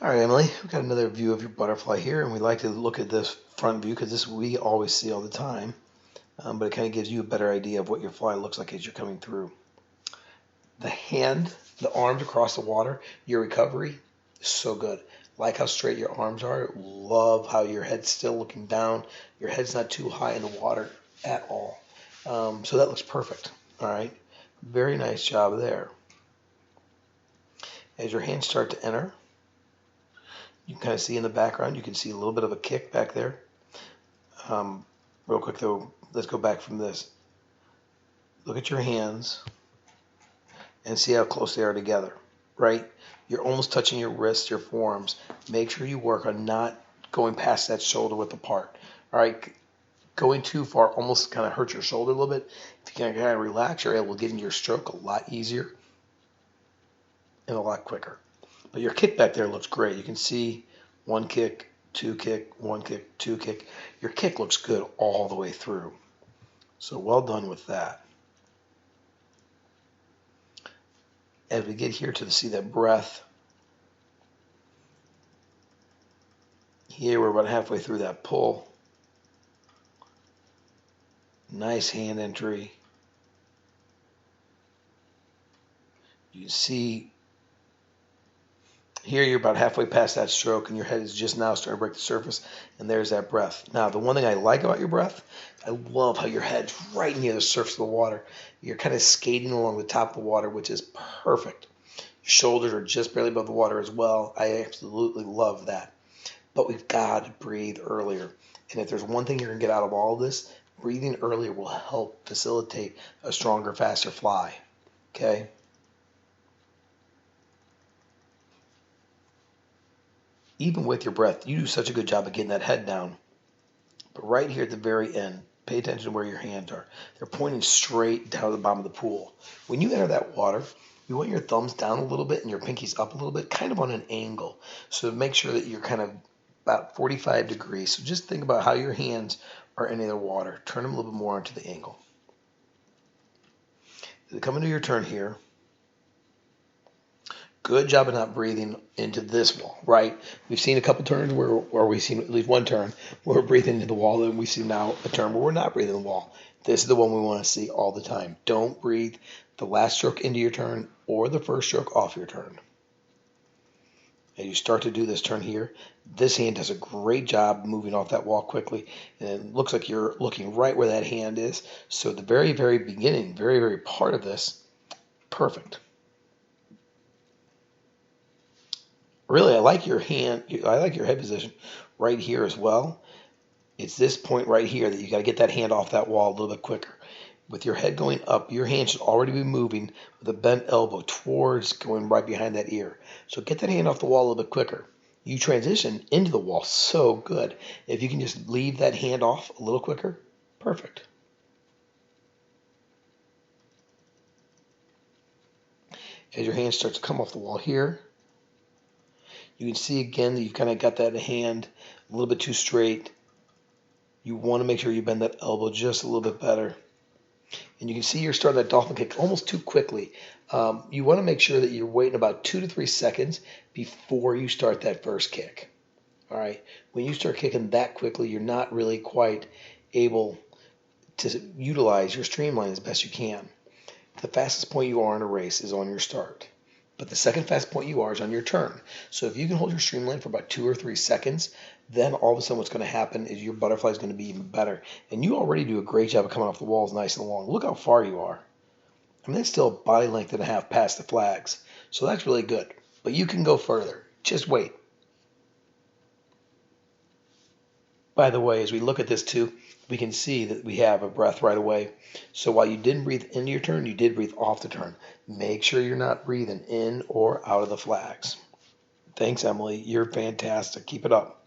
All right, Emily, we've got another view of your butterfly here, and we like to look at this front view because this we always see all the time, but it kind of gives you a better idea of what your fly looks like as you're coming through. The hand, the arms across the water, your recovery is so good. Like how straight your arms are. Love how your head's still looking down. Your head's not too high in the water at all. So that looks perfect. All right, very nice job there. As your hands start to enter, you can kind of see in the background, you can see a little bit of a kick back there. Real quick though, let's go back from this. Look at your hands and see how close they are together, right? You're almost touching your wrists, your forearms. Make sure you work on not going past that shoulder width apart. All right, going too far almost kind of hurts your shoulder a little bit. If you can kind of relax, you're able to get into your stroke a lot easier and a lot quicker. But your kick back there looks great. You can see one kick, two kick, one kick, two kick. Your kick looks good all the way through. So well done with that. As we get here to see that breath, here we're about halfway through that pull. Nice hand entry. You can see here you're about halfway past that stroke and your head is just now starting to break the surface, and there's that breath. Now, the one thing I like about your breath, I love how your head's right near the surface of the water. You're kind of skating along the top of the water, which is perfect. Your shoulders are just barely above the water as well. I absolutely love that. But we've got to breathe earlier. And if there's one thing you're going to get out of all of this, breathing earlier will help facilitate a stronger, faster fly. Okay? Even with your breath, you do such a good job of getting that head down. But right here at the very end, pay attention to where your hands are. They're pointing straight down to the bottom of the pool. When you enter that water, you want your thumbs down a little bit and your pinkies up a little bit, kind of on an angle. So make sure that you're kind of about 45 degrees. So just think about how your hands are in the water. Turn them a little bit more into the angle. As you come into your turn here, good job of not breathing into this wall, right? We've seen a couple turns where we've seen at least one turn where we're breathing into the wall, and we see now a turn where we're not breathing in the wall. This is the one we want to see all the time. Don't breathe the last stroke into your turn or the first stroke off your turn. As you start to do this turn here, this hand does a great job moving off that wall quickly, and it looks like you're looking right where that hand is. So at the very, very beginning, very, very part of this, perfect. Really, I like your head position right here as well. It's this point right here that you got to get that hand off that wall a little bit quicker. With your head going up, your hand should already be moving with a bent elbow towards going right behind that ear. So get that hand off the wall a little bit quicker. You transition into the wall so good. If you can just leave that hand off a little quicker, perfect. As your hand starts to come off the wall here, you can see again that you've kind of got that hand a little bit too straight. You want to make sure you bend that elbow just a little bit better. And you can see you're starting that dolphin kick almost too quickly. You want to make sure that you're waiting about 2 to 3 seconds before you start that first kick. All right. When you start kicking that quickly, you're not really quite able to utilize your streamline as best you can. The fastest point you are in a race is on your start. But the second fastest point you are is on your turn. So if you can hold your streamline for about 2 or 3 seconds, then all of a sudden what's going to happen is your butterfly is going to be even better. And you already do a great job of coming off the walls nice and long. Look how far you are. I mean, that's still a body length and a half past the flags. So that's really good. But you can go further. Just wait. By the way, as we look at this too, we can see that we have a breath right away. So while you didn't breathe into your turn, you did breathe off the turn. Make sure you're not breathing in or out of the flags. Thanks, Emily. You're fantastic. Keep it up.